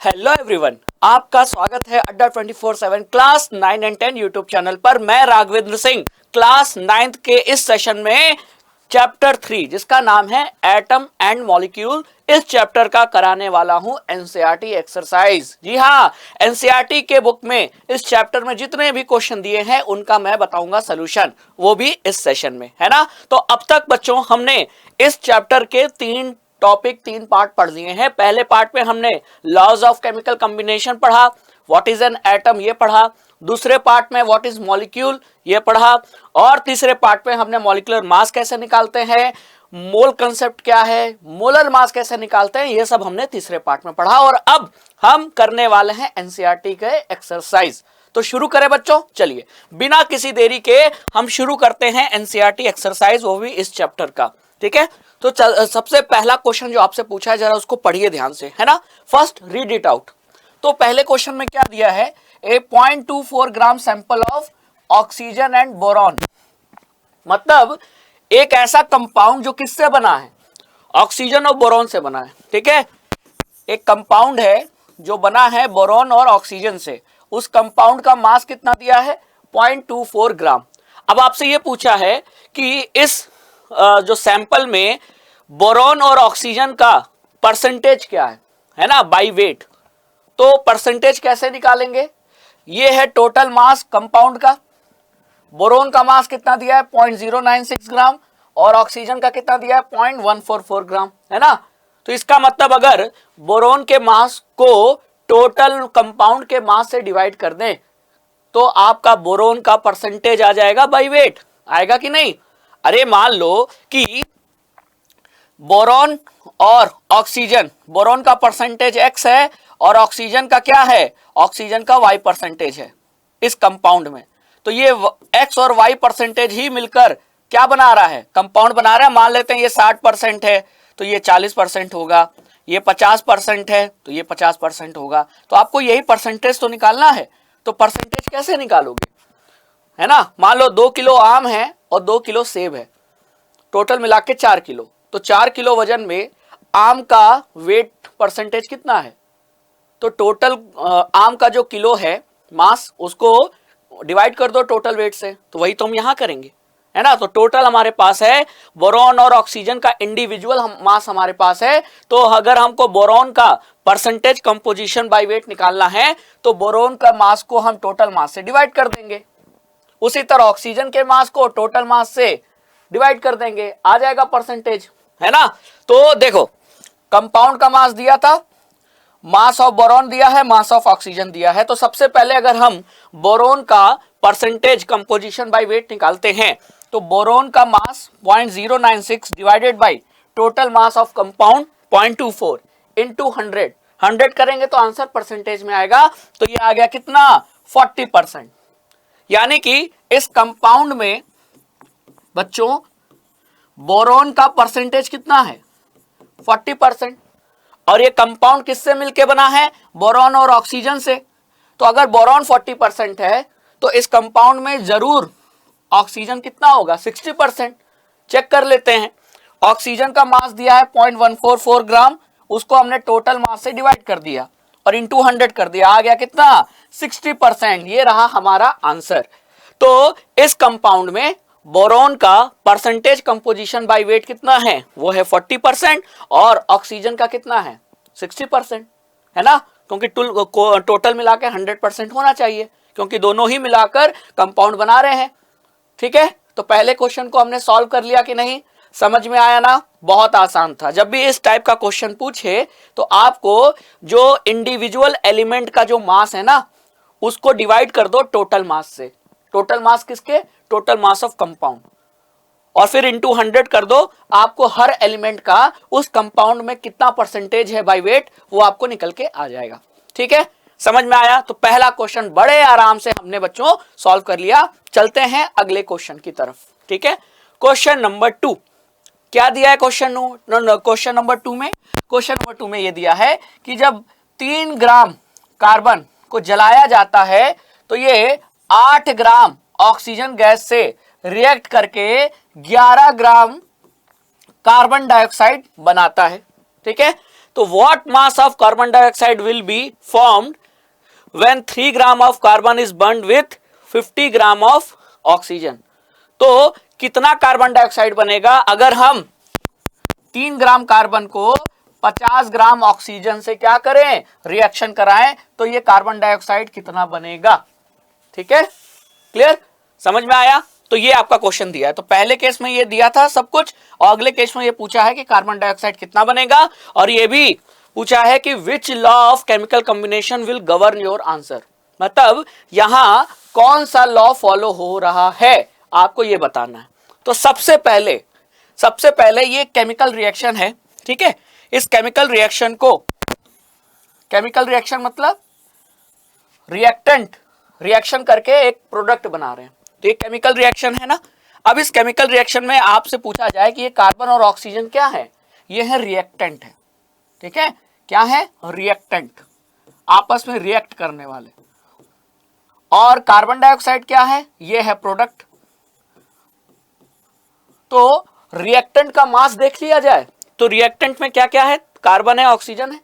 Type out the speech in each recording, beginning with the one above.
Hello everyone, आपका स्वागत है अड्डा 24/7 क्लास 9 एंड 10 यूट्यूब चैनल पर। मैं राघवेंद्र सिंह क्लास 9th के इस सेशन में चैप्टर 3 जिसका नाम है एटम एंड मॉलिक्यूल, इस चैप्टर का कराने वाला हूं एनसीईआरटी एक्सरसाइज। जी हाँ, एनसीईआरटी के बुक में इस चैप्टर में जितने भी क्वेश्चन दिए हैं उनका मैं बताऊंगा सॉल्यूशन, वो भी इस सेशन में, है ना। तो अब तक बच्चों हमने इस चैप्टर के तीन पार्ट पढ़ लिए हैं। पहले पार्ट में हमने लॉज ऑफ केमिकल कॉम्बिनेशन पढ़ा, व्हाट इज एन एटम ये पढ़ा, दूसरे पार्ट में व्हाट इज मॉलिक्यूल ये पढ़ा, और तीसरे पार्ट में हमने मॉलिक्यूलर मास कैसे निकालते हैं, मोल कंसेप्ट क्या है, मोलर मास कैसे निकालते हैं, ये सब हमने तीसरे पार्ट में पढ़ा। और अब हम करने वाले हैं एनसीईआरटी के एक्सरसाइज। तो शुरू करें बच्चों, चलिए बिना किसी देरी के हम शुरू करते हैं एनसीईआरटी एक्सरसाइज, वो भी इस चैप्टर का। ठीक है, तो सबसे पहला क्वेश्चन जो आपसे पूछा है जरा उसको पढ़िए ध्यान से, है ना। First read it out. तो पहले क्वेश्चन में क्या दिया है, ए 0.24 gram sample of oxygen and boron, मतलब एक ऐसा कंपाउंड जो किससे बना है, ऑक्सीजन और बोरॉन से बना है। ठीक है, एक कंपाउंड है जो बना है बोरॉन और ऑक्सीजन से, उस कंपाउंड का मास कितना दिया है 0.24 ग्राम। अब आपसे ये पूछा है कि इस जो सैंपल में बोरॉन और ऑक्सीजन का परसेंटेज क्या है ना, बाय वेट। तो परसेंटेज कैसे निकालेंगे, ये है टोटल मास कंपाउंड का। बोरॉन का मास कितना दिया है 0.096 ग्राम और ऑक्सीजन का कितना दिया है 0.144 ग्राम, है ना। तो इसका मतलब अगर बोरॉन के मास को टोटल कंपाउंड के मास से डिवाइड कर दें तो आपका बोरॉन का परसेंटेज आ जाएगा बाय वेट, आएगा कि नहीं। अरे मान लो कि बोरॉन और ऑक्सीजन, बोरॉन का परसेंटेज x है और ऑक्सीजन का क्या है, ऑक्सीजन का y परसेंटेज है इस कंपाउंड में। तो ये x और y परसेंटेज ही मिलकर क्या बना रहा है, कंपाउंड बना रहा है। मान लेते हैं ये 60% है तो ये 40% होगा, ये 50% है तो ये 50% होगा। तो आपको यही परसेंटेज तो निकालना है। तो परसेंटेज कैसे निकालोगे, है ना। मान लो 2 किलो आम है और 2 किलो सेब है, टोटल मिला के 4 किलो। तो 4 किलो वजन में आम का वेट परसेंटेज कितना है, तो टोटल आम का जो किलो है मास उसको डिवाइड कर दो टोटल वेट से, तो वही तो हम यहां करेंगे, है ना। तो टोटल हमारे पास है बोरॉन और ऑक्सीजन का इंडिविजुअल मास हमारे पास है। तो अगर हमको बोरॉन का परसेंटेज कंपोजिशन बाय वेट निकालना है तो बोरॉन का मास को हम टोटल मास से डिवाइड कर देंगे, उसी तरह ऑक्सीजन के मास को टोटल मास से डिवाइड कर देंगे, आ जाएगा परसेंटेज, है ना। तो देखो कंपाउंड का मास दिया था, मास ऑफ बोरॉन दिया है, मास ऑफ ऑक्सीजन दिया है। तो सबसे पहले अगर हम बोरॉन का परसेंटेज कंपोजिशन बाय वेट निकालते हैं तो बोरॉन का मास 0.096 divided by total mass of compound 0.24 into 100 करेंगे तो आंसर परसेंटेज में आएगा। तो ये आ गया कितना 40%। यानी कि इस कंपाउंड में बच्चों बोरॉन का परसेंटेज कितना है 40%, और ये कंपाउंड किससे मिलके बना है, बोरॉन और ऑक्सीजन से। तो अगर बोरॉन 40% है तो इस कंपाउंड में जरूर ऑक्सीजन कितना होगा 60%। चेक कर लेते हैं, ऑक्सीजन का मास दिया है 0.144 ग्राम, उसको हमने टोटल मास से डिवाइड कर दिया और इंटू 100 कर दिया, आ गया कितना 60%। ये रहा हमारा आंसर। तो इस कंपाउंड में बोरॉन का परसेंटेज कंपोजिशन बाय वेट कितना है, वो है 40% और ऑक्सीजन का कितना है 60%, है ना। क्योंकि टोटल मिला के 100% होना चाहिए, क्योंकि दोनों ही मिलाकर कंपाउंड बना रहे हैं। ठीक है, तो पहले क्वेश्चन को हमने सॉल्व कर लिया कि नहीं, समझ में आया ना, बहुत आसान था। जब भी इस टाइप का क्वेश्चन पूछे तो आपको जो इंडिविजुअल एलिमेंट का जो मास है ना उसको डिवाइड कर दो टोटल मास से। टोटल मास किसके, टोटल मास ऑफ कंपाउंड, और फिर इंटू 100 कर दो, आपको हर एलिमेंट का उस कंपाउंड में कितना परसेंटेज है बाय वेट वो आपको निकल के आ जाएगा। ठीक है, समझ में आया। तो पहला क्वेश्चन बड़े आराम से हमने बच्चों सॉल्व कर लिया। चलते हैं अगले क्वेश्चन की तरफ। ठीक है, क्वेश्चन नंबर 2 क्या दिया है, क्वेश्चन नंबर 2 में, क्वेश्चन नंबर 2 में ये दिया है कि जब 3 ग्राम कार्बन को जलाया जाता है तो ये 8 ग्राम ऑक्सीजन गैस से रिएक्ट करके 11 ग्राम कार्बन डाइऑक्साइड बनाता है। ठीक है, तो what mass of carbon dioxide will be formed when 3 gram of carbon is burned with 50 gram of oxygen. तो कितना कार्बन डाइऑक्साइड बनेगा अगर हम 3 ग्राम कार्बन को 50 ग्राम ऑक्सीजन से क्या करें, रिएक्शन कराएं, तो ये कार्बन डाइऑक्साइड कितना बनेगा। ठीक है, क्लियर, समझ में आया। तो ये आपका क्वेश्चन दिया है। तो पहले केस में ये दिया था सब कुछ, और अगले केस में ये पूछा है कि कार्बन डाइऑक्साइड कितना बनेगा, और ये भी पूछा है कि which law of chemical combination will govern your answer. मतलब यहां कौन सा लॉ फॉलो हो रहा है आपको ये बताना है। तो सबसे पहले ये केमिकल रिएक्शन है, ठीक है। इस केमिकल रिएक्शन को, केमिकल रिएक्शन मतलब रिएक्टेंट रिएक्शन करके एक प्रोडक्ट बना रहे हैं, तो ये केमिकल रिएक्शन है ना। अब इस केमिकल रिएक्शन में आपसे पूछा जाए कि ये कार्बन और ऑक्सीजन क्या है, ये है रिएक्टेंट है, ठीक है। क्या है, रिएक्टेंट, आपस में रिएक्ट करने वाले। और कार्बन डाइऑक्साइड क्या है, ये है प्रोडक्ट। तो रिएक्टेंट का मास देख लिया जाए तो रिएक्टेंट में क्या क्या है, कार्बन है, ऑक्सीजन है।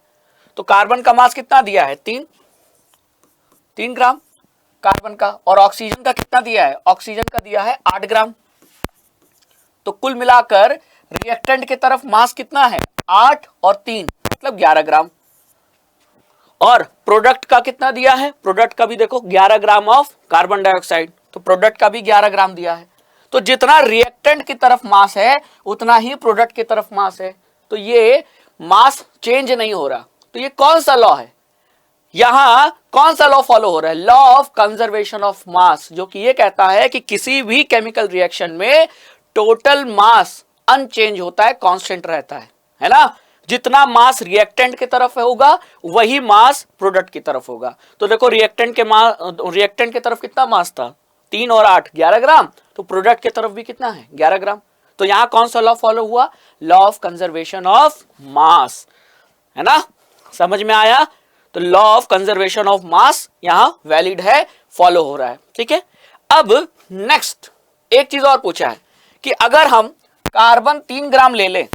तो कार्बन का मास कितना दिया है, 3 ग्राम कार्बन का, और ऑक्सीजन का कितना दिया है, ऑक्सीजन का दिया है 8 ग्राम। तो कुल मिलाकर रिएक्टेंट की तरफ मास कितना है, 8 और 3 मतलब 11 ग्राम। और प्रोडक्ट का कितना दिया है, प्रोडक्ट का भी देखो 11 ग्राम ऑफ कार्बन डाइऑक्साइड, तो प्रोडक्ट का भी 11 ग्राम दिया है। तो जितना रिएक्टेंट की तरफ मास है उतना ही प्रोडक्ट की तरफ मास है, तो ये मास चेंज नहीं हो रहा। तो ये कौन सा लॉ है, यहां कौन सा लॉ फॉलो हो रहा है, law of conservation of mass, जो कि ये कहता है कि किसी भी केमिकल रिएक्शन में टोटल मास अनचेंज होता है, कांस्टेंट रहता है ना। जितना मास रिएक्टेंट की तरफ होगा वही मास प्रोडक्ट की तरफ होगा। तो देखो रिएक्टेंट की तरफ कितना मास था, 3 और 8 11 ग्राम, तो प्रोडक्ट की तरफ भी कितना है, 11 ग्राम। तो यहां कौन सा लॉ फॉलो हुआ, law of conservation of mass, है ना, समझ में आया। तो law of conservation of mass यहां वैलिड है, फॉलो हो रहा है, ठीक है। अब नेक्स्ट एक चीज और पूछा है कि अगर हम कार्बन 3 ग्राम ले लें,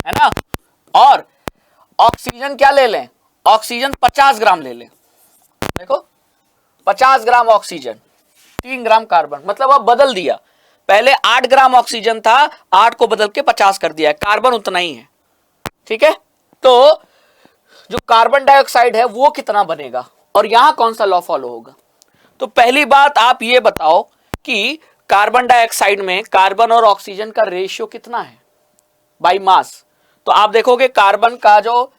है ना, और ऑक्सीजन क्या ले लें, ऑक्सीजन 50 ग्राम ले लें। देखो 50 ग्राम ऑक्सीजन, 3 ग्राम कार्बन, मतलब अब बदल दिया, पहले 8 ग्राम ऑक्सीजन था, 8 को बदल के 50 कर दिया है, कार्बन उतना ही है, ठीक है। तो जो कार्बन डाइऑक्साइड है वो कितना बनेगा, और यहां कौन सा लॉ फॉलो होगा। तो पहली बात आप ये बताओ कि कार्बन डाइऑक्साइड में कार्बन और ऑक्सीजन का रेशियो कितना है बाय मास। तो आप देखोगे कार्बन का जो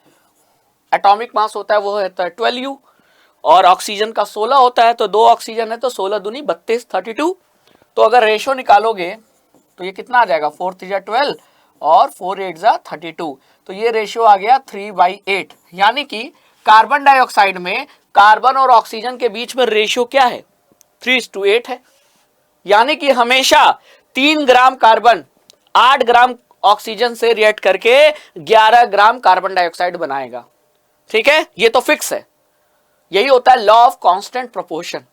एटॉमिक मास होता है वो होता है 12U, और ऑक्सीजन का 16 होता है। तो 2 ऑक्सीजन है तो 16 दूनी 32 32। तो अगर रेशियो निकालोगे तो ये कितना आ जाएगा, 4 3 जा 12 और 4 8 जा 32। तो ये रेशियो आ गया 3/8, यानी कि कार्बन डाइऑक्साइड में कार्बन और ऑक्सीजन के बीच में रेशियो क्या है, 3:8 है। यानी कि हमेशा 3 ग्राम कार्बन 8 ग्राम ऑक्सीजन से रिएक्ट करके 11 ग्राम कार्बन डाइऑक्साइड बनाएगा, ठीक है। ये तो फिक्स है, यही होता है लॉ ऑफ कांस्टेंट प्रोपोर्शन,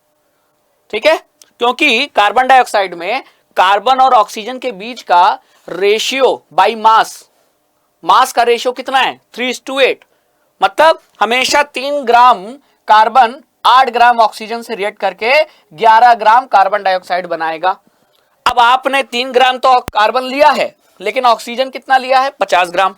ठीक है। क्योंकि कार्बन डाइऑक्साइड में कार्बन और ऑक्सीजन के बीच का रेशियो बाय मास का रेशियो कितना है, 3:8। मतलब हमेशा 3 ग्राम कार्बन 8 ग्राम ऑक्सीजन से रिएक्ट करके 11 ग्राम कार्बन डाइऑक्साइड बनाएगा। अब आपने 3 ग्राम तो कार्बन लिया है, लेकिन ऑक्सीजन कितना लिया है, 50 ग्राम,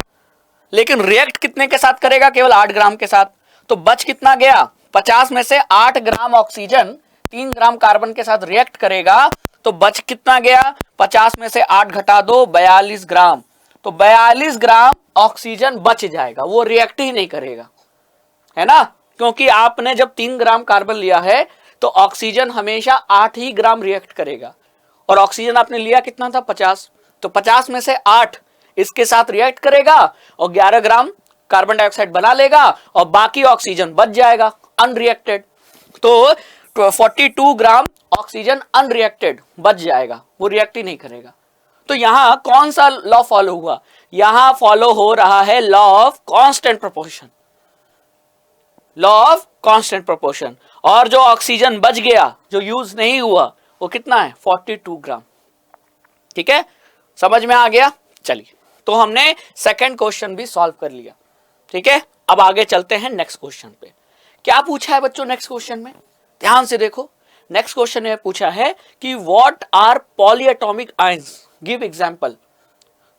लेकिन रिएक्ट कितने के साथ करेगा, केवल 8 ग्राम के साथ। तो बच कितना गया, 50 में से 8 ग्राम ऑक्सीजन 3 ग्राम कार्बन के साथ रिएक्ट करेगा, तो बच कितना गया, 50 में से 8 घटा दो, 42 ग्राम। तो 42 ग्राम ऑक्सीजन बच जाएगा, वो रिएक्ट ही नहीं करेगा, है ना। क्योंकि आपने जब 3 ग्राम कार्बन लिया है तो ऑक्सीजन हमेशा 8 ही ग्राम रिएक्ट करेगा, और ऑक्सीजन आपने लिया कितना था, 50। तो 50 में से 8 इसके साथ रिएक्ट करेगा और 11 ग्राम कार्बन डाइऑक्साइड बना लेगा, और बाकी ऑक्सीजन बच जाएगा अनरिएक्टेड। तो 42 ग्राम ऑक्सीजन अनरिएक्टेड बच जाएगा, वो रिएक्ट ही नहीं करेगा। तो यहां कौन सा लॉ फॉलो हुआ, यहां फॉलो हो रहा है law of constant proportion, law of constant proportion. और जो ऑक्सीजन बच गया, जो यूज नहीं हुआ, वो कितना है, 42 ग्राम, ठीक है, समझ में आ गया। चलिए तो हमने सेकंड क्वेश्चन भी सॉल्व कर लिया। ठीक है, अब आगे चलते हैं नेक्स्ट क्वेश्चन पे। क्या पूछा है बच्चों नेक्स्ट क्वेश्चन में, ध्यान से देखो। नेक्स्ट क्वेश्चन में पूछा है कि what are polyatomic ions, give example.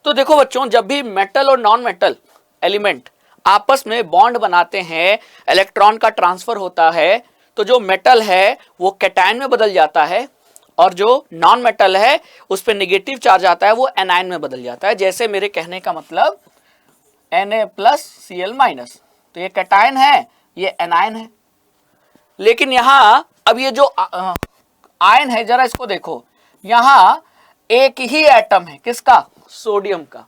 तो देखो बच्चों, जब भी मेटल और नॉन मेटल एलिमेंट आपस में बॉन्ड बनाते हैं, इलेक्ट्रॉन का ट्रांसफर होता है, तो जो मेटल है वो कैटायन में बदल जाता है और जो नॉन मेटल है उस पर नेगेटिव चार्ज आता है, वो एनायन में बदल जाता है। जैसे मेरे कहने का मतलब Na+Cl-, तो ये कैटायन है, ये एनायन है। लेकिन यहां अब ये जो आयन है, जरा इसको देखो, यहां एक ही एटम है, किसका, सोडियम का।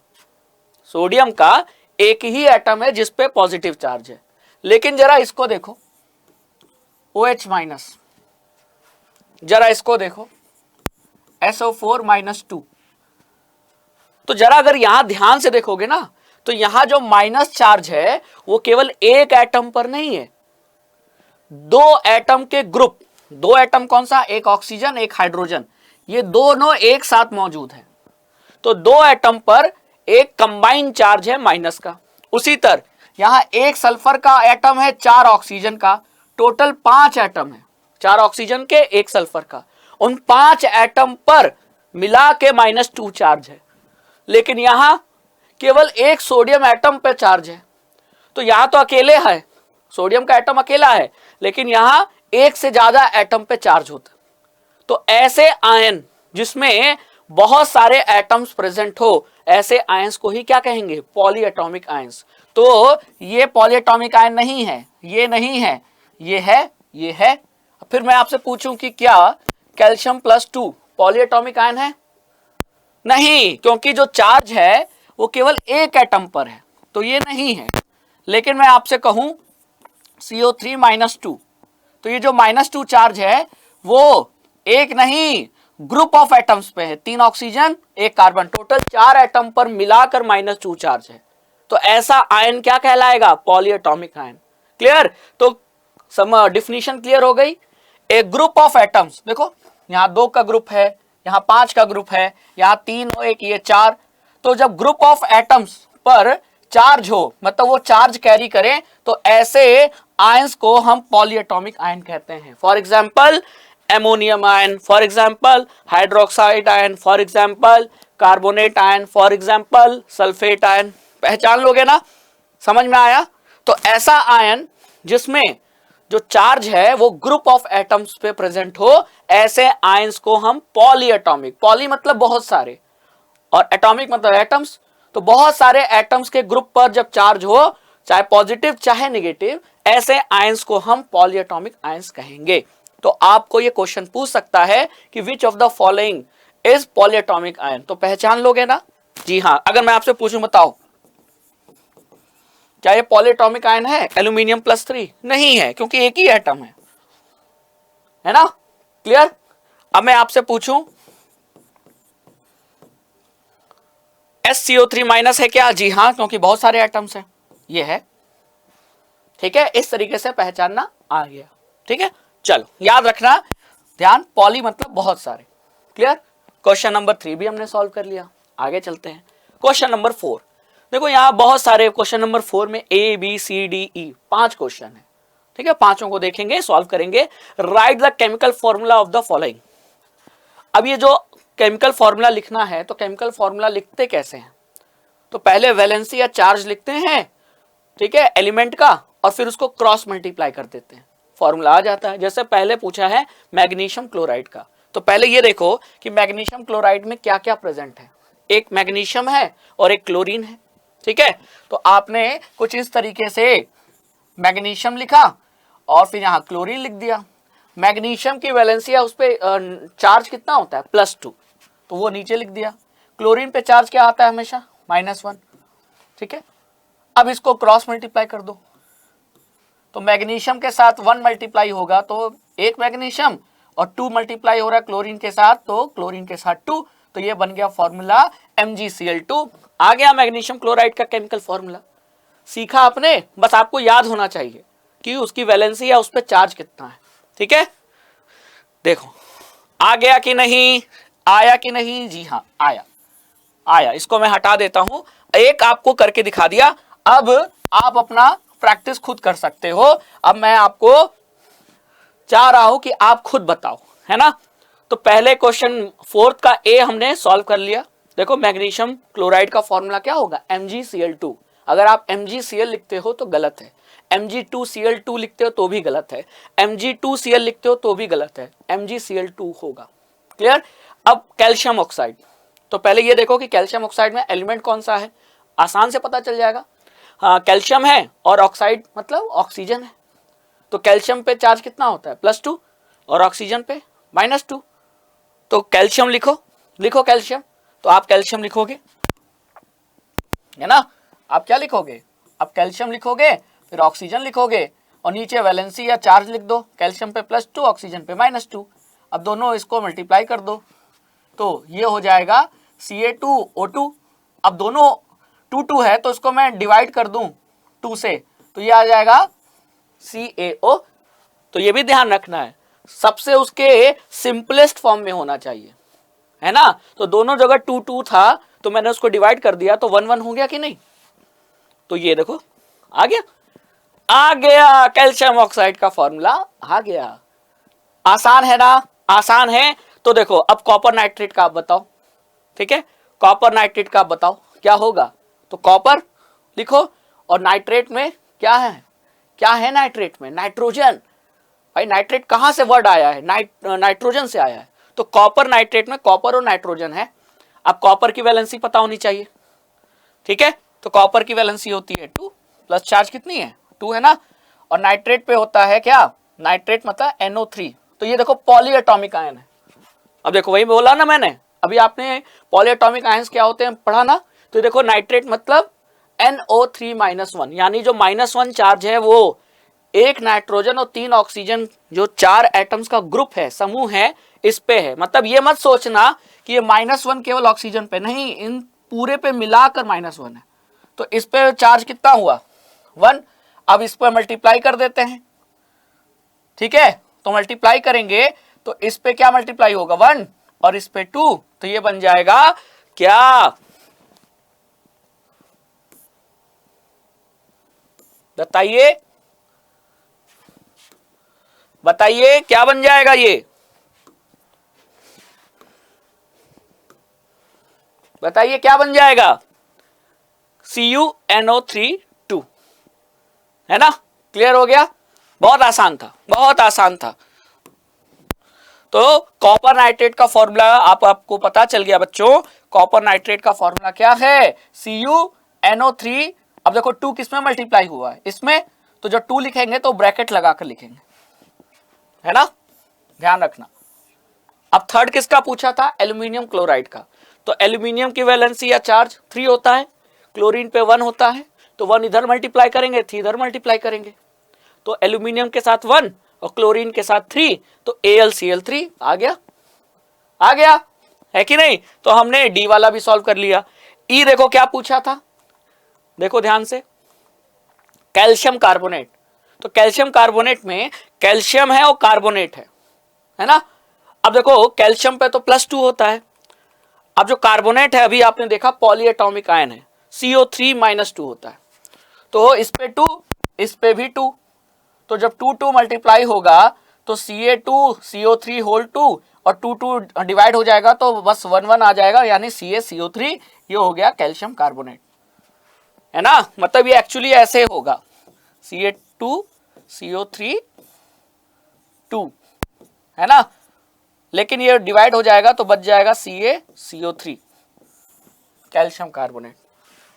सोडियम का एक ही एटम है जिस पे पॉजिटिव चार्ज है। लेकिन जरा इसको देखो OH-, जरा इसको देखो SO4-2। तो जरा अगर यहां ध्यान से देखोगे ना, तो यहां जो माइनस चार्ज है वो केवल एक एटम पर नहीं है, दो एटम के ग्रुप, दो एटम कौन सा, एक ऑक्सीजन एक हाइड्रोजन, ये दोनों एक साथ मौजूद है। तो दो एटम पर एक कंबाइंड चार्ज है माइनस का। उसी तरह यहां एक सल्फर का एटम है, चार ऑक्सीजन का, टोटल 5 एटम है, 4 ऑक्सीजन के एक सल्फर का। उन 5 एटम पर मिला के -2 चार्ज है। लेकिन यहां केवल एक सोडियम एटम पे चार्ज है। तो यहां तो अकेले है, सोडियम का एटम अकेला है, लेकिन यहां एक से ज्यादा एटम पे चार्ज होता है। तो ऐसे आयन जिसमें बहुत सारे एटम्स प्रेजेंट हो, ऐसे आयंस को ही क्या कहेंगे, पॉलीएटॉमिक आयंस। तो ये पॉलीएटॉमिक आयन नहीं है, ये नहीं है, ये है, ये है। फिर मैं आपसे पूछूं कि क्या कैल्शियम+2 पॉलीएटॉमिक आयन है? नहीं, क्योंकि जो चार्ज है वो केवल एक एटम पर है, तो ये नहीं है। लेकिन मैं आपसे कहूं CO3-2, तो ये जो -2 चार्ज है वो एक नहीं, ग्रुप ऑफ एटम्स पे है, 3 ऑक्सीजन एक कार्बन, टोटल 4 एटम पर मिलाकर -2 चार्ज है। तो ऐसा आयन क्या कहलाएगा, पॉलीएटॉमिक आयन। क्लियर? तो डिफिनीशन क्लियर हो गई। एक ग्रुप ऑफ एटम्स, देखो यहां 2 का ग्रुप है, यहां 5 का ग्रुप है, यहां 3 और एक ये 4। तो जब ग्रुप ऑफ एटम्स पर चार्ज हो, मतलब वो चार्ज कैरी करें, तो ऐसे आयंस को हम पॉलीएटॉमिक आयन कहते हैं। For example ammonium ion, for example hydroxide ion, for example carbonate ion, for example sulphate ion. पहचान लोगे ना, समझ में आया? तो ऐसा आयन जिसमें जो चार्ज है वो ग्रुप ऑफ एटम्स पे प्रेजेंट हो, ऐसे आयंस को हम पॉलीएटॉमिक, पॉली मतलब बहुत सारे और एटॉमिक मतलब एटम्स, तो बहुत सारे एटम्स के ग्रुप पर जब चार्ज हो, चाहे पॉजिटिव चाहे नेगेटिव, ऐसे आयंस को हम पॉलीएटॉमिक आयंस कहेंगे। तो आपको ये क्वेश्चन पूछ सकता है कि which of the following is polyatomic ion, तो पहचान लोगे ना? जी हां। अगर मैं आपसे पूछूं, बताओ क्या ये पॉलीएटॉमिक आयन है? एल्यूमिनियम+3 नहीं है, क्योंकि एक ही एटम है ना? क्लियर? अब मैं आपसे पूछूं SCO3- है क्या? जी हां, क्योंकि बहुत सारे एटम्स हैं, ये है। ठीक है, इस तरीके से पहचानना आ गया। ठीक है, चलो याद रखना, ध्यान, पॉली मतलब बहुत सारे। क्लियर? क्वेश्चन नंबर 3 भी हमने सॉल्व कर लिया। आगे चलते हैं क्वेश्चन नंबर 4। देखो यहां बहुत सारे, क्वेश्चन नंबर 4 में ABCDE 5 क्वेश्चन है। ठीक है, पांचों को देखेंगे, सॉल्व करेंगे। Right the chemical formula of the following. अब ये जो केमिकल फॉर्मूला लिखना है, तो केमिकल फॉर्मूला लिखते कैसे हैं? तो पहले वैलेंसी या चार्ज लिखते हैं, ठीक है, एलिमेंट का, और फिर उसको क्रॉस मल्टीप्लाई कर देते हैं, फॉर्मूला आ जाता है। जैसे पहले पूछा है मैग्नीशियम क्लोराइड का, तो पहले ये देखो कि मैग्नीशियम क्लोराइड में क्या क्या प्रेजेंट है। एक मैग्नीशियम है और एक क्लोरीन है। ठीक है, तो आपने कुछ इस तरीके से मैग्नीशियम लिखा और फिर यहां क्लोरीन लिख दिया। मैग्नीशियम की वैलेंसी उस पे चार्ज कितना होता है, +2, तो वो नीचे लिख दिया। क्लोरीन पे चार्ज क्या आता है हमेशा, -1। ठीक है, अब इसको क्रॉस मल्टीप्लाई कर दो, तो मैग्नीशियम के साथ 1 मल्टीप्लाई होगा तो एक मैग्नीशियम, और 2 मल्टीप्लाई हो रहा है क्लोरीन के साथ, तो क्लोरीन के साथ 2, तो ये बन गया फॉर्मूला MgCl2। आ गया मैग्नीशियम क्लोराइड का केमिकल फॉर्मूला। सीखा आपने, बस आपको याद होना चाहिए कि उसकी वैलेंसी या उस पर चार्ज कितना है। ठीक है, देखो आ गया कि नहीं, आया कि नहीं? जी हाँ, आया। इसको मैं हटा देता हूं, एक आपको करके दिखा दिया, अब आप अपना प्रैक्टिस खुद कर सकते हो। अब मैं आपको चाह रहा हूं कि आप खुद बताओ, है ना। तो पहले क्वेश्चन फोर्थ का ए हमने सॉल्व कर लिया। देखो मैग्नीशियम क्लोराइड का फॉर्मूला क्या होगा, MgCl2। अगर आप MgCl लिखते हो तो गलत है, Mg2Cl2 लिखते हो तो भी गलत है, Mg2Cl लिखते हो तो भी गलत है, MgCl2 होगा। क्लियर। अब कैल्शियम ऑक्साइड, तो पहले ये देखो कि कैल्शियम ऑक्साइड में एलिमेंट कौन सा है, आसान से पता चल जाएगा। हाँ, कैल्शियम है और ऑक्साइड मतलब ऑक्सीजन है, तो कैल्शियम पे चार्ज कितना होता है, +2, और ऑक्सीजन पे -2। तो कैल्शियम लिखो, लिखो कैल्शियम। तो आप कैल्शियम लिखोगे, है ना। आप क्या लिखोगे, आप कैल्शियम लिखोगे, फिर ऑक्सीजन लिखोगे और नीचे वैलेंसी या चार्ज लिख दो, कैल्शियम पे +2, ऑक्सीजन पे -2। अब दोनों इसको मल्टीप्लाई कर दो, तो ये हो जाएगा Ca2O2। अब दोनों 2 है तो इसको मैं डिवाइड कर दूं 2 से, तो ये आ जाएगा CaO। तो ये भी ध्यान रखना है, सबसे उसके सिंपलेस्ट फॉर्म में होना चाहिए, है ना। तो दोनों जगह 2 था तो मैंने उसको डिवाइड कर दिया, तो 1 हो गया कि नहीं। तो ये देखो आ गया, आ गया कैल्शियम ऑक्साइड का फॉर्मूला आ गया। आसान है ना, आसान है। तो देखो अब कॉपर नाइट्रेट का आप बताओ, ठीक है। कॉपर नाइट्रेट का आप बताओ क्या होगा, तो कॉपर लिखो और नाइट्रेट में क्या है, क्या है नाइट्रेट में, नाइट्रोजन। भाई नाइट्रेट कहां से वर्ड आया है, नाइट्रोजन से आया है। तो कॉपर नाइट्रेट में कॉपर और नाइट्रोजन है। अब कॉपर की वैलेंसी पता होनी चाहिए, ठीक है। तो कॉपर की वैलेंसी होती है 2, प्लस चार्ज कितनी है 2, है ना। और नाइट्रेट पे होता है क्या, नाइट्रेट मतलब NO3। तो ये देखो पॉली एटॉमिक आयन है। अब देखो वही बोला ना मैंने, अभी आपने पॉली एटॉमिक आयंस क्या होते हैं पढ़ा ना। तो देखो नाइट्रेट मतलब NO3-1, यानी जो -1 चार्ज है वो एक नाइट्रोजन और 3 ऑक्सीजन, जो 4 एटम्स का ग्रुप है, समूह है, इस पे है। मतलब ये मत सोचना कि ये -1 केवल ऑक्सीजन पे, नहीं, इन पूरे पे मिलाकर -1 है। तो इस पे चार्ज कितना हुआ 1। अब इस पर मल्टीप्लाई कर देते हैं, ठीक है। तो मल्टीप्लाई करेंगे तो इस पे क्या मल्टीप्लाई होगा 1 और इस पे 2, तो ये बन जाएगा क्या, बताइए बताइए क्या बन जाएगा ये, बताइए क्या बन जाएगा, CuNO3 है ना। क्लियर हो गया, बहुत आसान था, बहुत आसान था। तो कॉपर नाइट्रेट का फॉर्मूला आपको पता चल गया बच्चों। कॉपर नाइट्रेट का फॉर्मूला क्या है, CuNO3। अब देखो 2 किस में मल्टीप्लाई हुआ है, इसमें। तो जब 2 लिखेंगे तो ब्रैकेट लगाकर लिखेंगे, है ना, ध्यान रखना। अब थर्ड किसका पूछा था, एल्यूमिनियम क्लोराइड का। तो एल्यूमिनियम की वैलेंसी या चार्ज 3 होता है, क्लोरीन पे 1 होता है। तो 1 इधर मल्टीप्लाई करेंगे, 3 इधर मल्टीप्लाई करेंगे। तो एल्यूमिनियम के साथ 1 और क्लोरीन के साथ 3, तो AlCl3 आ गया, आ गया, है कि नहीं। तो हमने डी वाला भी सॉल्व कर लिया। ई देखो क्या पूछा था, देखो ध्यान से, कैल्शियम कार्बोनेट। तो कैल्शियम कार्बोनेट में कैल्शियम है और कार्बोनेट है ना। अब देखो कैल्शियम पे तो +2 होता है। अब जो कार्बोनेट है अभी आपने देखा पॉली एटॉमिक आयन है, CO3-2 होता है। तो इस पे 2, इस पे भी 2। तो जब 2 मल्टीप्लाई होगा तो Ca2CO3 होल 2 और 2 डिवाइड हो जाएगा तो बस 1 आ जाएगा, यानी CaCO3। ये हो गया कैल्शियम कार्बोनेट, है ना। मतलब ये एक्चुअली ऐसे होगा, Ca2CO3 है ना, लेकिन ये डिवाइड हो जाएगा तो बच जाएगा CaCO3 कैल्शियम कार्बोनेट।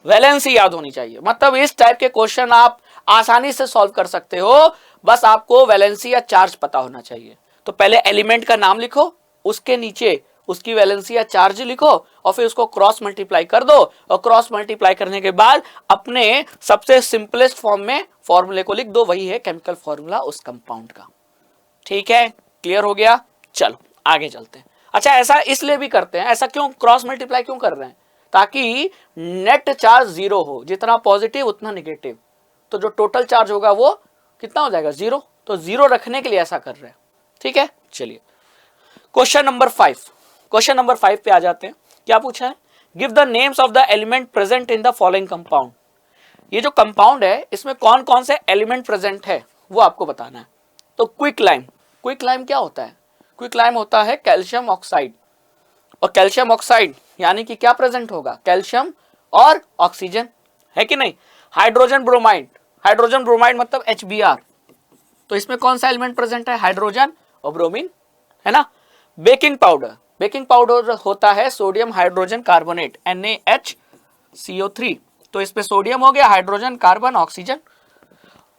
वैलेंसी याद होनी चाहिए, मतलब इस टाइप के क्वेश्चन आप आसानी से सॉल्व कर सकते हो, बस आपको वैलेंसी या चार्ज पता होना चाहिए। तो पहले एलिमेंट का नाम लिखो, उसके नीचे उसकी वैलेंसी या चार्ज लिखो और फिर उसको क्रॉस मल्टीप्लाई कर दो, और क्रॉस मल्टीप्लाई करने के बाद अपने सबसे सिंपलेस्ट फॉर्म में फॉर्मूले को लिख दो, वही है केमिकल फॉर्मूला उस कंपाउंड का। ठीक है, क्लियर हो गया। चलो आगे चलते हैं। अच्छा, ऐसा इसलिए भी करते हैं, ऐसा क्यों क्रॉस मल्टीप्लाई क्यों कर रहे हैं, ताकि नेट चार्ज 0 हो, जितना पॉजिटिव उतना निगेटिव। तो जो टोटल चार्ज होगा वो कितना हो जाएगा 0। तो 0 रखने के लिए ऐसा कर रहे हैं, ठीक है। चलिए क्वेश्चन नंबर 5, क्वेश्चन नंबर 5 पे आ जाते हैं। क्या पूछा है, give the names of the element present in the following compound. ये जो कंपाउंड है इसमें कौन कौन से एलिमेंट प्रेजेंट है वो आपको बताना है। तो क्विक लाइम, क्विक लाइम क्या होता है? क्विक लाइम होता है कैल्शियम ऑक्साइड, और कैल्शियम ऑक्साइड यानी कि क्या प्रेजेंट होगा? कैल्शियम और ऑक्सीजन, है कि नहीं? हाइड्रोजन ब्रोमाइड, हाइड्रोजन ब्रोमाइड मतलब HBr, तो इसमें कौन सा एलिमेंट प्रेजेंट है? हाइड्रोजन और ब्रोमीन, है ना? बेकिंग पाउडर, बेकिंग पाउडर होता है सोडियम हाइड्रोजन कार्बोनेट NaHCO3, तो इसमें सोडियम हो गया, हाइड्रोजन, कार्बन, ऑक्सीजन।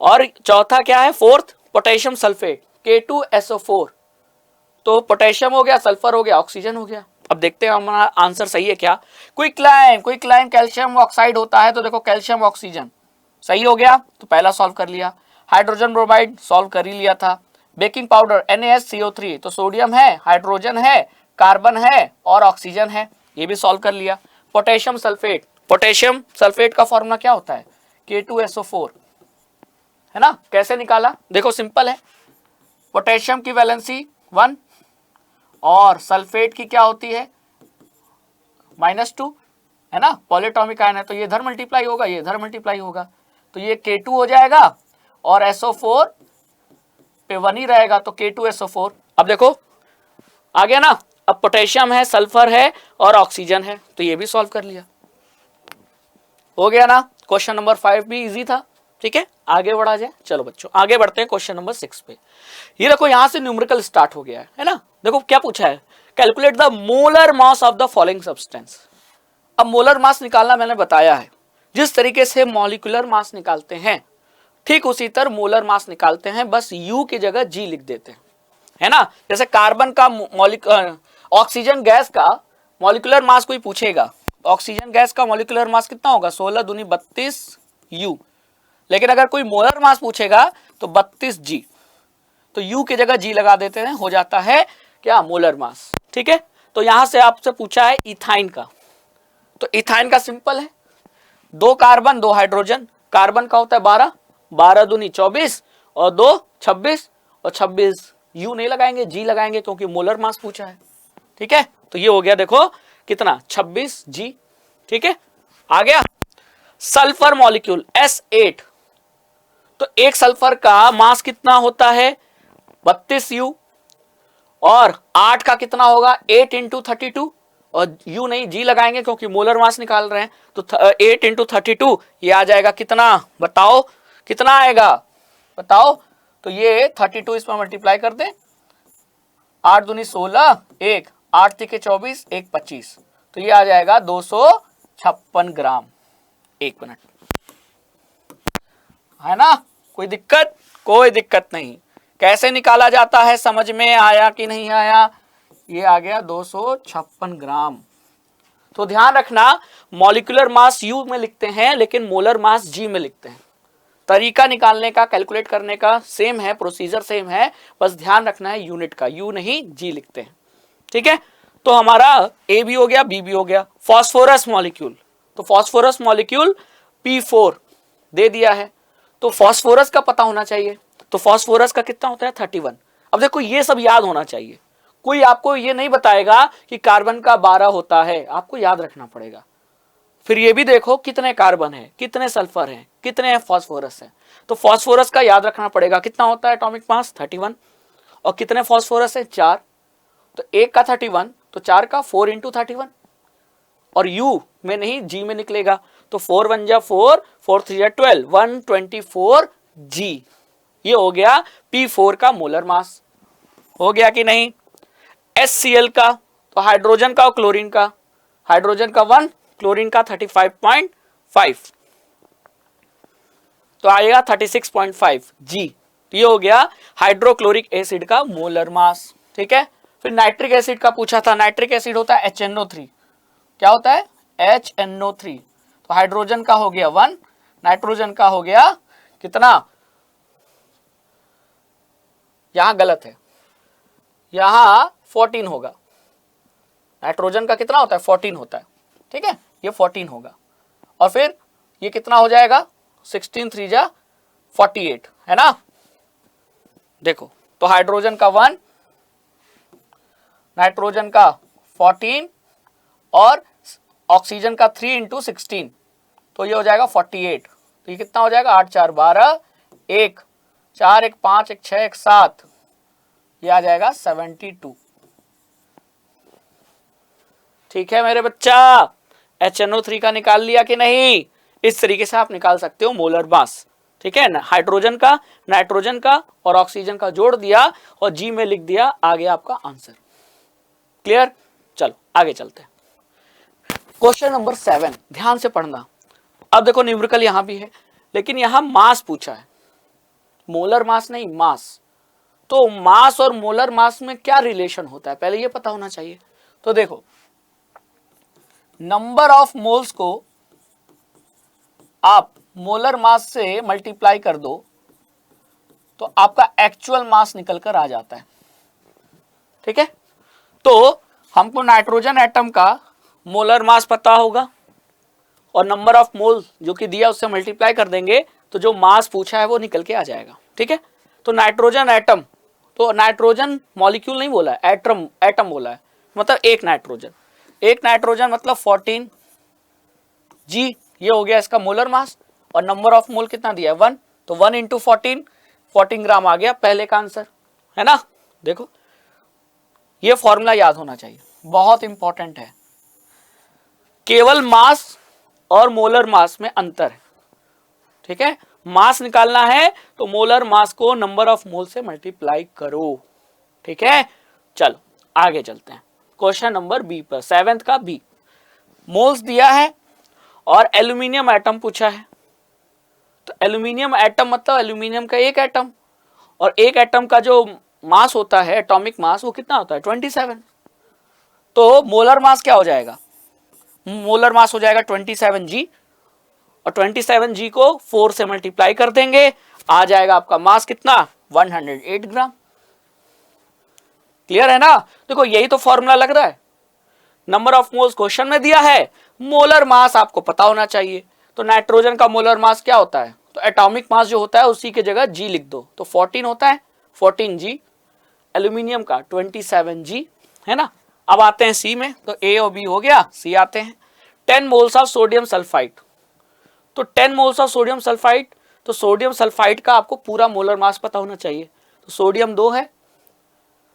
और चौथा क्या है? फोर्थ पोटेशियम सल्फेट K2SO4, तो पोटेशियम हो गया, सल्फर हो गया, ऑक्सीजन हो गया। अब देखते हैं हमारा आंसर सही है क्या। Quick lime, quick lime calcium oxide होता है, तो देखो कैल्शियम ऑक्सीजन सही हो गया, तो पहला सॉल्व कर लिया। हाइड्रोजन ब्रोमाइड सॉल्व कर ही लिया था। बेकिंग पाउडर NaHCO3, तो सोडियम है, हाइड्रोजन है, कार्बन है और ऑक्सीजन है, ये भी सॉल्व कर लिया। पोटेशियम सल्फेट, पोटेशियम सल्फेट का फॉर्मूला क्या होता है? K2SO4, है ना? कैसे निकाला? देखो सिंपल है, पोटेशियम की वैलेंसी 1 और सल्फेट की क्या होती है? -2, है ना? पॉलीएटॉमिक आयन है, तो ये इधर मल्टीप्लाई होगा, ये इधर मल्टीप्लाई होगा, तो ये K2 हो जाएगा और SO4 पे 1 ही रहेगा, तो K2SO4। अब देखो आ गया ना। अब पोटेशियम है, सल्फर है और ऑक्सीजन है, तो ये भी सॉल्व कर लिया, हो गया ना। क्वेश्चन नंबर 5 भी इजी था, ठीक है। आगे बढ़ा जाए, चलो बच्चों आगे बढ़ते हैं क्वेश्चन नंबर 6 पे। ये देखो यहां से न्यूमेरिकल स्टार्ट हो गया है ना। देखो क्या पूछा है, calculate the molar mass of the following substance. अब मोलर मास निकालना मैंने बताया है, जिस तरीके से मॉलिक्यूलर मास निकालते हैं ठीक उसी तरह मोलर मास निकालते हैं, बस U की जगह G लिख देते हैं, है ना। जैसे कार्बन का ऑक्सीजन गैस का मॉलिक्यूलर मास कोई पूछेगा, ऑक्सीजन गैस का मॉलिक्यूलर मास कितना होगा? 16 दूनी 32 U, लेकिन अगर कोई मोलर मास पूछेगा तो 32 G, तो U की जगह G लगा देते हैं, हो जाता है क्या? मोलर मास, ठीक है। तो यहां से आपसे पूछा है इथाइन का, तो इथाइन का सिंपल है, 2 कार्बन 2 हाइड्रोजन, कार्बन का होता है 12, 12 दूनी 24 और 2 26, और 26 U नहीं लगाएंगे, G लगाएंगे क्योंकि मोलर मास पूछा है, ठीक है। तो ये हो गया देखो कितना? 26 G, ठीक है। आ गया। सल्फर मॉलिक्यूल S8, तो एक सल्फर का मास कितना होता है? 32 U, और 8 का कितना होगा? 8 इंटू 32, और U नहीं G लगाएंगे क्योंकि मोलर मास निकाल रहे हैं, तो 8 इंटू 32 ये आ जाएगा कितना? बताओ कितना आएगा, बताओ। तो ये 32 इसमें मल्टीप्लाई कर दे, 8 दूनी 16, 1 8 तिके 24, 1 25, तो ये आ जाएगा 256 ग्राम। 1 मिनट, है ना। कोई दिक्कत? कोई दिक्कत नहीं। कैसे निकाला जाता है समझ में आया कि नहीं आया? ये आ गया 256 ग्राम। तो ध्यान रखना, मॉलिक्यूलर मास U में लिखते हैं लेकिन मोलर मास G में लिखते हैं। तरीका निकालने का, कैलकुलेट करने का सेम है, प्रोसीजर सेम है, बस ध्यान रखना है यूनिट का, U नहीं G लिखते हैं, ठीक है। तो हमारा A भी हो गया, B भी हो गया। फॉस्फोरस मॉलिक्यूल, तो फॉस्फोरस मॉलिक्यूल P4 दे दिया है, तो फॉस्फोरस का पता होना चाहिए, तो फॉस्फोरस का कितना होता है? 31। अब देखो ये सब याद होना चाहिए, कोई आपको ये नहीं बताएगा कि कार्बन का 12 होता है, आपको याद रखना पड़ेगा। फिर ये भी देखो कितने कार्बन है, कितने सल्फर हैं, कितने फॉस्फोरस हैं, तो फॉस्फोरस का याद रखना पड़ेगा, कितना होता है एटॉमिक मास? 31, और कितने फॉस्फोरस है? 4, तो 1 का 31, तो 4 का 4 इंटू 31, और U में नहीं G में निकलेगा, तो 4 1 जा 4, 4 3 जा 12, 124 G। ये हो गया P4 का मोलर मास, हो गया कि नहीं। HCl का, तो हाइड्रोजन का और क्लोरीन का, हाइड्रोजन का 1, क्लोरीन का 35.5, तो आएगा 36.5 G। तो ये हो गया हाइड्रोक्लोरिक एसिड का मोलर मास, ठीक है। फिर नाइट्रिक एसिड का पूछा था, नाइट्रिक एसिड होता है HNO3, क्या होता है? HNO3, तो हाइड्रोजन का हो गया 1, नाइट्रोजन का हो गया कितना? यहां गलत है, यहां 14 होगा, नाइट्रोजन का कितना होता है? 14 होता है, ठीक है, ये 14 होगा। और फिर ये कितना हो जाएगा? 16 3 जा 48, है ना। देखो तो हाइड्रोजन का 1, नाइट्रोजन का 14 और ऑक्सीजन का 3 इंटू 16, तो ये हो जाएगा 48। तो ये कितना हो जाएगा, 8 4 12, 1 4 1 5 1 6 1 7, ये आ जाएगा 72। ठीक है मेरे बच्चा, HNO3 का निकाल लिया कि नहीं? इस तरीके से आप निकाल सकते हो मोलर मास। ठीक है ना, हाइड्रोजन का, नाइट्रोजन का और ऑक्सीजन का जोड़ दिया और जी में लिख दिया, आ गया आपका आंसर। क्लियर? चलो आगे चलते हैं। क्वेश्चन नंबर 7, ध्यान से पढ़ना। अब देखो न्यूमेरिकल यहां भी है, लेकिन यहां मास पूछा है, मोलर मास नहीं, मास। तो मास और मोलर मास में क्या रिलेशन होता है, पहले ये पता होना चाहिए। तो देखो, नंबर ऑफ मोल्स को आप मोलर मास से मल्टीप्लाई कर दो तो आपका एक्चुअल मास निकल कर आ जाता है। ठीक है, तो हमको नाइट्रोजन एटम का मोलर मास पता होगा और नंबर ऑफ मोल जो कि दिया उससे मल्टीप्लाई कर देंगे तो जो मास पूछा है वो निकल के आ जाएगा। ठीक है, तो नाइट्रोजन एटम, तो नाइट्रोजन मॉलिक्यूल नहीं बोला है, एटम, एटम बोला है, मतलब एक नाइट्रोजन मतलब 14 जी, ये हो गया इसका मोलर मास। और नंबर ऑफ मोल कितना दिया है, 1, तो 1 इंटू 14 ग्राम आ गया पहले का आंसर, है ना। देखो ये फॉर्मूला याद होना चाहिए, बहुत इंपॉर्टेंट है। केवल मास और मोलर मास में अंतर है। ठीक है, मास निकालना है तो मोलर मास को नंबर ऑफ मोल से मल्टीप्लाई करो। ठीक है, चलो आगे चलते हैं। क्वेश्चन नंबर बी पर, 7th का बी, मोल्स दिया है और एल्यूमिनियम एटम पूछा है। तो एल्यूमिनियम एटम मतलब एल्यूमिनियम का एक एटम, और एक एटम का जो मास होता है, एटॉमिक मास, वो कितना होता है, 27। तो मोलर मास क्या हो जाएगा, मोलर मास हो जाएगा 27G, और 27G को 4 से मल्टीप्लाई कर देंगे, आ जाएगा आपका मास कितना, 108 ग्राम। क्लियर है ना। देखो यही तो फॉर्मूला लग रहा है, नंबर ऑफ मोल्स क्वेश्चन में दिया है, मोलर मास आपको पता होना चाहिए। तो नाइट्रोजन का मोलर मास क्या होता है, तो एटॉमिक मास जो होता है उसी की जगह जी लिख दो, तो 14 होता है, 14G। एल्यूमिनियम का 27G, है ना। अब आते हैं सी में, तो ए और बी हो गया, सी आते हैं। 10 मोल्स ऑफ सोडियम सल्फाइड, तो 10 मोल्स ऑफ सोडियम सल्फाइड, तो सोडियम सल्फाइड का आपको पूरा मोलर मास पता होना चाहिए। तो सोडियम 2 है,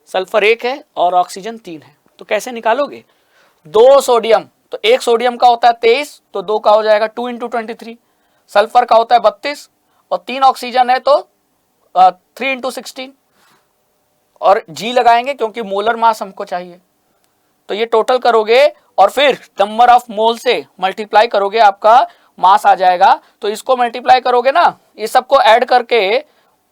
सल्फर 1 है और ऑक्सीजन 3 है। तो कैसे निकालोगे, 2 सोडियम, तो एक सोडियम का होता है 23, तो 2 का हो जाएगा 2 इंटू 23, सल्फर का होता है 32 और 3 ऑक्सीजन है तो 3 इंटू 16, और जी लगाएंगे क्योंकि मोलर मास हमको चाहिए। तो ये टोटल करोगे और फिर नंबर ऑफ मोल से मल्टीप्लाई करोगे, आपका मास आ जाएगा। तो इसको मल्टीप्लाई करोगे ना, ये सबको ऐड करके,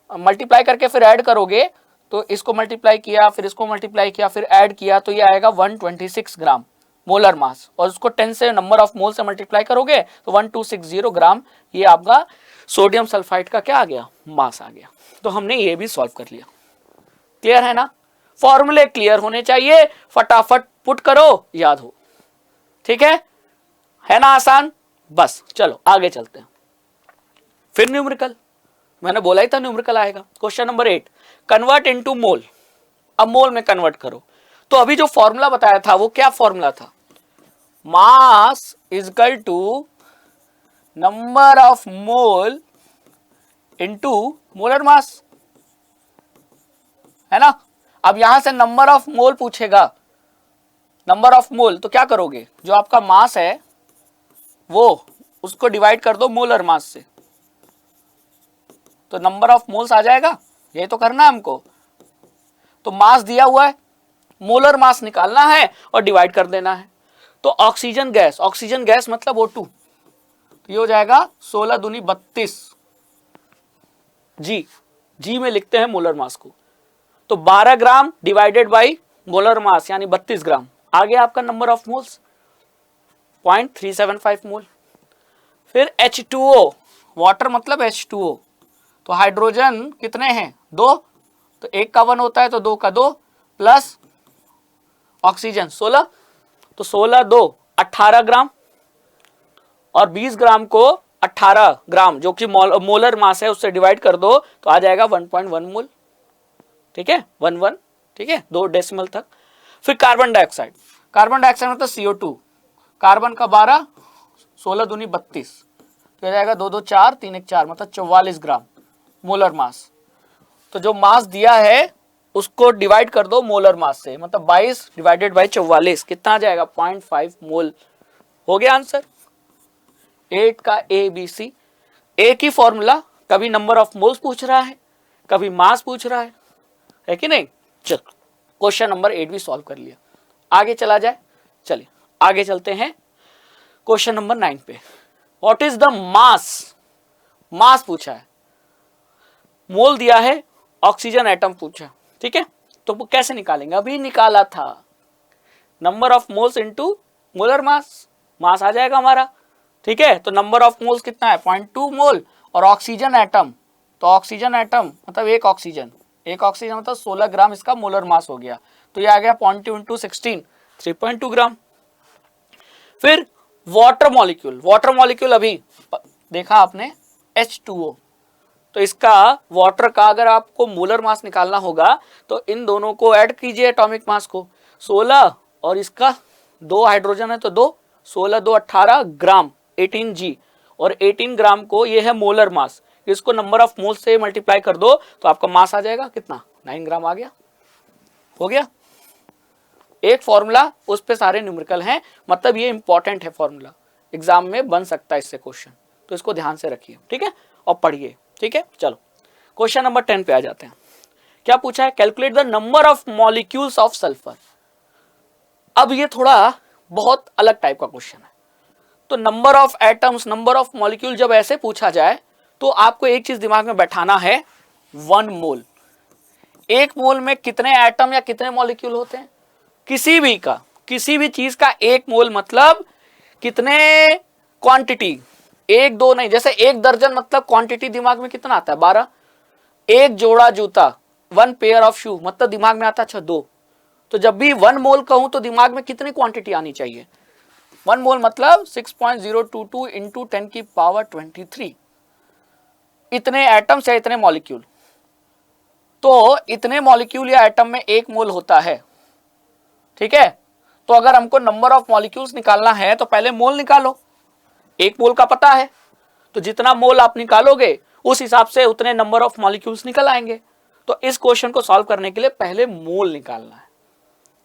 मल्टीप्लाई करके फिर ऐड करोगे, तो इसको मल्टीप्लाई किया, फिर इसको मल्टीप्लाई किया, फिर ऐड किया, तो ये आएगा 126 ग्राम मोलर मास। और उसको 10 से नंबर ऑफ मोल से मल्टीप्लाई करोगे तो 1260 ग्राम, ये आपका सोडियम सल्फाइड का क्या आ गया, मास आ गया। तो हमने ये भी सॉल्व कर लिया। क्लियर है ना, फॉर्मूले क्लियर होने चाहिए, फटाफट पुट करो, याद हो। ठीक है ना आसान। बस चलो आगे चलते हैं। फिर न्यूमेरिकल, मैंने बोला ही था न्यूमेरिकल आएगा। क्वेश्चन नंबर 8, कन्वर्ट इनटू मोल। अब मोल में कन्वर्ट करो। तो अभी जो फॉर्मूला बताया था वो क्या फॉर्मूला था, mass is equal to number of mole into molar mass, है ना। अब यहां से नंबर ऑफ मोल पूछेगा, नंबर ऑफ मोल, तो क्या करोगे, जो आपका मास है वो उसको डिवाइड कर दो मोलर मास से, तो नंबर ऑफ मोल्स आ जाएगा। ये तो करना है हमको। तो मास दिया हुआ है, मोलर मास निकालना है और डिवाइड कर देना है। तो ऑक्सीजन गैस मतलब O2, तो ये हो जाएगा 16 दूनी 32 जी में लिखते हैं मोलर मास को। तो 12 gram divided by molar mass यानी 32 ग्राम, आ गया आपका नंबर ऑफ मोल्स 0.375 मोल। फिर H2O, वाटर मतलब H2O, तो हाइड्रोजन कितने हैं, 2, तो 1 का 1 होता है तो 2 का 2 प्लस ऑक्सीजन 16, तो 16 2 18 ग्राम, और 20 ग्राम को 18 ग्राम जो कि मोलर मास है उससे डिवाइड कर दो तो आ जाएगा 1.1 मोल। ठीक है, 11, ठीक है, 2 डेसिमल तक। फिर कार्बन डाइऑक्साइड मतलब CO2, कार्बन का 12, 16 दूनी 32, तो जाएगा 2 2 4 3 1 4, मतलब 44 ग्राम मोलर मास। तो जो मास दिया है उसको डिवाइड कर दो मोलर मास से, मतलब 22 डिवाइडेड बाई 44 कितना आ जाएगा 0.5 मोल। हो गया आंसर 8 का ABC। एक ही फॉर्मूला, कभी नंबर ऑफ मोल्स पूछ रहा है, कभी मास पूछ रहा है कि नहीं। चल क्वेश्चन नंबर 8 भी सॉल्व कर लिया, आगे चला जाए। चलिए आगे चलते हैं क्वेश्चन नंबर 9 पे। व्हाट इज द मास, मास पूछा है, मोल दिया है, ऑक्सीजन एटम पूछा, ठीक है। तो वो कैसे निकालेंगे, अभी निकाला था, number of moles into molar mass, mass आ जाएगा हमारा, ठीक है। तो नंबर ऑफ मोल्स कितना है 0.2 मोल, और ऑक्सीजन एटम, तो ऑक्सीजन एटम मतलब एक ऑक्सीजन मतलब 16 ग्राम इसका मोलर मास हो गया, तो ये आ गया 0.2 इंटू 16 3.2 ग्राम। फिर वाटर मॉलिक्यूल अभी देखा आपने H2O, तो इसका वाटर का अगर आपको मोलर मास निकालना होगा तो इन दोनों को ऐड कीजिए एटॉमिक मास को, 16 और इसका 2 हाइड्रोजन है तो 2, 16 2 18 ग्राम 18G, और 18 ग्राम को ये है मोलर मास, इसको नंबर ऑफ मोल्स से मल्टीप्लाई कर दो तो आपका मास आ जाएगा कितना 9 ग्राम आ गया। हो गया एक फॉर्मूला, उस पे सारे न्यूमेरिकल हैं, मतलब ये इंपॉर्टेंट है फॉर्मूला, एग्जाम में बन सकता है इससे क्वेश्चन, तो इसको ध्यान से रखिए, ठीक है, और पढ़िए, ठीक है। चलो क्वेश्चन नंबर 10 पे आ जाते हैं। क्या पूछा है, calculate the number of molecules of sulphur. अब ये थोड़ा बहुत अलग टाइप का क्वेश्चन है, तो number of atoms, number of molecule जब ऐसे पूछा जाए तो आपको एक चीज दिमाग में बैठाना है, 1 मोल, एक मोल में कितने एटम या कितने मॉलिक्यूल होते हैं, किसी भी चीज का एक मोल मतलब कितने क्वांटिटी, एक दो नहीं, जैसे एक दर्जन मतलब क्वांटिटी दिमाग में कितना आता है 12, एक जोड़ा जूता 1 पेयर ऑफ शू मतलब दिमाग में आता है अच्छा 2, तो जब भी 1 मोल कहूं तो दिमाग में कितनी क्वांटिटी आनी चाहिए, 1 मोल मतलब 6.022 इंटू 10 की पावर 23, इतने एटम्स या इतने मॉलिक्यूल, तो इतने मॉलिक्यूल या एटम में एक मोल होता है, ठीक है। तो अगर हमको नंबर ऑफ मॉलिक्यूल्स निकालना है तो पहले मोल निकालो, एक मोल का पता है, तो जितना मोल आप निकालोगे उस हिसाब से उतने नंबर ऑफ मॉलिक्यूल्स निकल आएंगे। तो इस क्वेश्चन को सॉल्व करने के लिए पहले मोल निकालना है,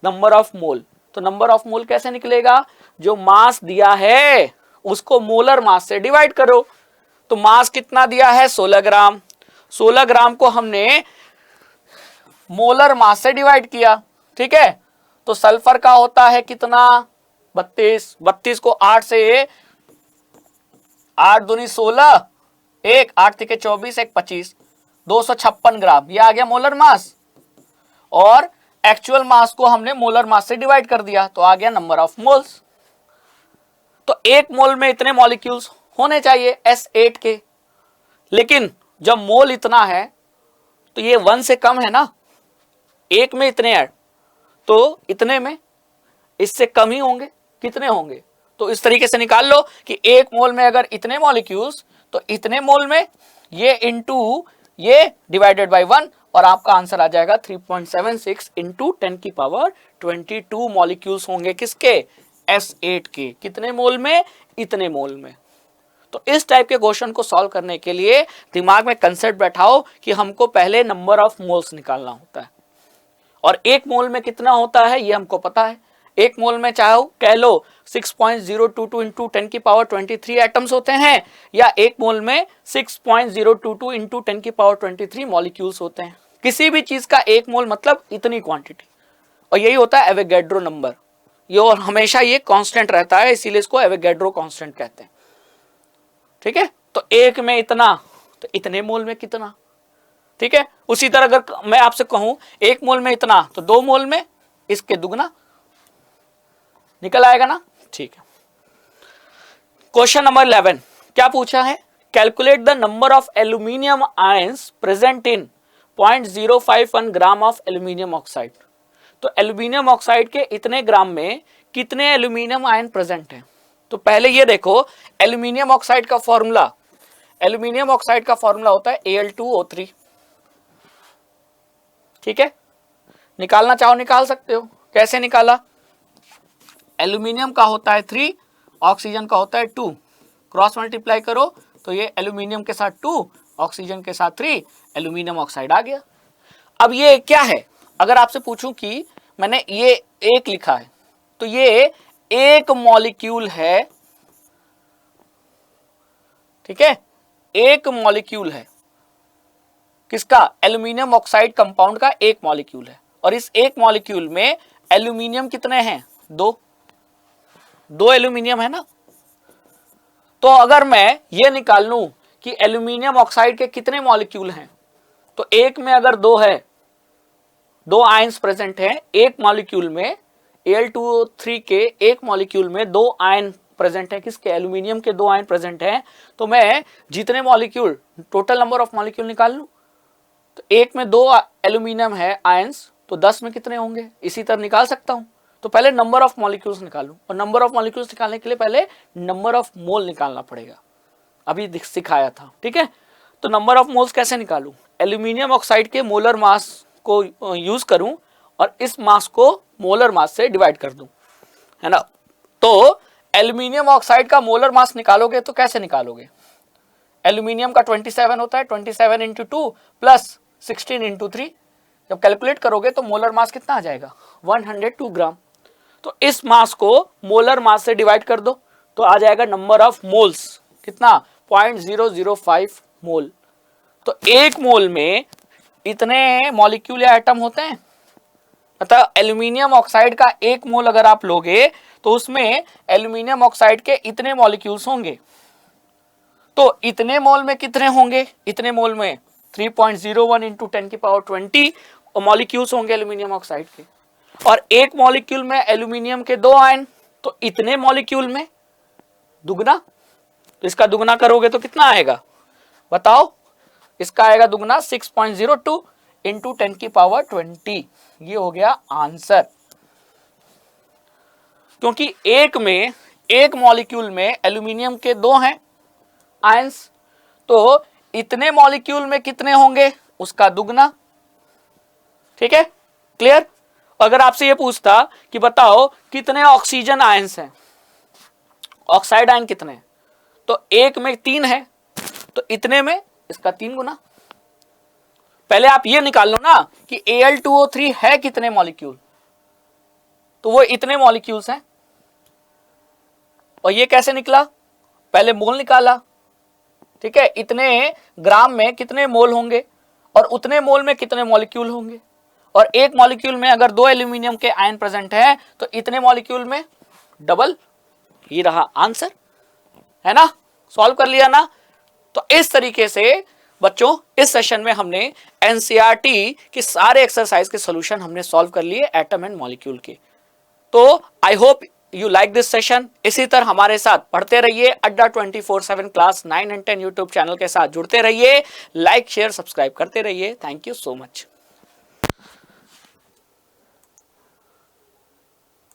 नंबर ऑफ मोल। तो नंबर ऑफ मोल कैसे निकलेगा, जो मास दिया है उसको मोलर मास से डिवाइड करो, तो मास कितना दिया है 16 ग्राम, 16 ग्राम को हमने मोलर मास से डिवाइड किया, ठीक है। तो सल्फर का होता है कितना 32, 32 को 8 से, 8 दूनी 16, 1 8 तिके 24 1 25, 256 ग्राम, ये आ गया मोलर मास, और एक्चुअल मास को हमने मोलर मास से डिवाइड कर दिया तो आ गया नंबर ऑफ मोल्स। तो एक मोल में इतने मॉलिक्यूल्स होने चाहिए S8 के, लेकिन जब मोल इतना है तो ये 1 से कम है ना, एक में इतने ऐड, तो इतने में इससे कम ही होंगे, कितने होंगे, तो इस तरीके से निकाल लो कि एक मोल में अगर इतने मॉलिक्यूल्स तो इतने मोल में ये इंटू ये डिवाइडेड बाय 1, और आपका आंसर आ जाएगा 3.76 इंटू 10 की पावर 22 मॉलिक्यूल्स होंगे किसके S8 के, कितने मोल में, इतने मोल में। तो इस टाइप के क्वेश्चन को सॉल्व करने के लिए दिमाग में कंसेप्ट बैठाओ कि हमको पहले नंबर ऑफ मोल्स निकालना होता है, और एक मोल में कितना होता है ये हमको पता है, एक मोल में चाहो कह लो 6.022 इंटू 10 की पावर 23 एटम्स होते हैं, या एक मोल में 6.022 इंटू 10 की पावर 23 मॉलिक्यूल्स होते हैं, किसी भी चीज का एक मोल मतलब इतनी क्वांटिटी, और यही होता है एवोगैड्रो नंबर, ये और हमेशा ये कांस्टेंट रहता है, इसीलिए इसको एवोगैड्रो कांस्टेंट कहते हैं, ठीक है। तो एक में इतना तो इतने मोल में कितना, ठीक है। उसी तरह अगर मैं आपसे कहूं एक मोल में इतना तो 2 मोल में इसके दुगना निकल आएगा ना, ठीक है। क्वेश्चन नंबर 11 क्या पूछा है, calculate the number of aluminium ions present in 0.051 gram of aluminium oxide. तो एल्यूमिनियम ऑक्साइड के इतने ग्राम में कितने एल्यूमिनियम आयन प्रेजेंट हैं। तो पहले ये देखो एल्यूमिनियम ऑक्साइड का फॉर्मूला, एल्यूमिनियम ऑक्साइड का फॉर्मूला होता है Al2O3, ठीक है। निकालना चाहो निकाल सकते हो, कैसे निकाला, एल्यूमिनियम का होता है 3 ऑक्सीजन का होता है 2, क्रॉस मल्टीप्लाई करो तो ये एल्यूमिनियम के साथ 2, ऑक्सीजन के साथ 3, एल्यूमिनियम ऑक्साइड आ गया। अब ये क्या है, अगर आपसे पूछूं कि मैंने ये एक लिखा है तो ये एक मॉलिक्यूल है, ठीक है, एक मॉलिक्यूल है किसका, एल्यूमिनियम ऑक्साइड कंपाउंड का एक मॉलिक्यूल है। और इस एक मॉलिक्यूल में एल्यूमिनियम कितने हैं, 2 एल्यूमिनियम है ना। तो अगर मैं ये निकाल लूं कि एल्यूमिनियम ऑक्साइड के कितने मॉलिक्यूल हैं, तो एक में अगर 2 है, 2 आयंस प्रेजेंट हैं एक मॉलिक्यूल में, Al2O3 के एक मॉलिक्यूल में 2 आयन प्रेजेंट है, किसके, एल्यूमिनियम के 2 आयन प्रेजेंट हैं, तो मैं जितने molecule, total number of molecule निकाल लूं, तो एक में 2 एल्यूमिनियम है आयंस, तो 10 में कितने होंगे, इसी तरह निकाल सकता हूं। तो पहले नंबर ऑफ मॉलिक्यूल्स निकालूं, और नंबर ऑफ मॉलिक्यूल्स निकालने के लिए पहले नंबर ऑफ मोल निकालना पड़ेगा, अभी सिखाया था, ठीक है। तो नंबर ऑफ मोल्स कैसे निकालूं, एल्यूमिनियम ऑक्साइड के मोलर मास को यूज करूं और इस मास को मोलर मास से डिवाइड कर दूं, है ना। तो एल्यूमिनियम ऑक्साइड का मोलर मास निकालोगे तो कैसे निकालोगे, एल्यूमिनियम का 27 होता है, 27 इंटू 2 प्लस 16 इंटू 3, जब कैलकुलेट करोगे तो मोलर मास कितना आ जाएगा, 102 ग्राम। तो इस मास को मोलर मास से डिवाइड कर दो तो आ जाएगा नंबर ऑफ मोल्स, कितना, 0.005 मोल। तो एक मोल में इतने मॉलिक्यूल या एटम होते हैं, मतलब एल्यूमिनियम ऑक्साइड का एक मोल अगर आप लोगे तो उसमें एल्यूमिनियम ऑक्साइड के इतने मॉलिक्यूल्स होंगे। तो इतने मोल में कितने होंगे, इतने मोल में 3.01 इंटू 10 की पावर 20 मॉलिक्यूल्स होंगे एल्यूमिनियम ऑक्साइड के, और एक मॉलिक्यूल में एल्यूमिनियम के 2 आयन, तो इतने मॉलिक्यूल में दुगना, तो इसका दुगना करोगे तो कितना आएगा बताओ, इसका आएगा दुगना 6.02 इंटू 10 की पावर 20, ये हो गया आंसर। क्योंकि एक मॉलिक्यूल में एल्यूमिनियम के 2 हैं आयंस, तो इतने मॉलिक्यूल में कितने होंगे, उसका दुगना, ठीक है, क्लियर। अगर आपसे ये पूछता कि बताओ कितने ऑक्सीजन आयंस हैं, ऑक्साइड आयन कितने हैं, तो एक में 3 है, तो इतने में इसका 3 गुना। पहले आप ये निकाल लो ना कि Al2O3 है कितने मॉलिक्यूल, तो वो इतने मॉलिक्यूल्स हैं। और ये कैसे निकला, पहले मोल निकाला, ठीक है, इतने ग्राम में कितने मोल होंगे और उतने मोल में कितने मॉलिक्यूल होंगे, और एक मॉलिक्यूल में अगर 2 एल्यूमिनियम के आयन प्रेजेंट है तो इतने मॉलिक्यूल में डबल, ये रहा आंसर, है ना, सॉल्व कर लिया ना। तो इस तरीके से बच्चों इस सेशन में हमने एनसीईआरटी के सारे एक्सरसाइज के सॉल्यूशन हमने सॉल्व कर लिए एटम एंड मॉलिक्यूल के। तो I hope you like this session. इसी तरह हमारे साथ पढ़ते रहिए, अड्डा 24/7 क्लास 9 एंड 10 यूट्यूब चैनल के साथ जुड़ते रहिए, लाइक शेयर सब्सक्राइब करते रहिए। Thank you so much.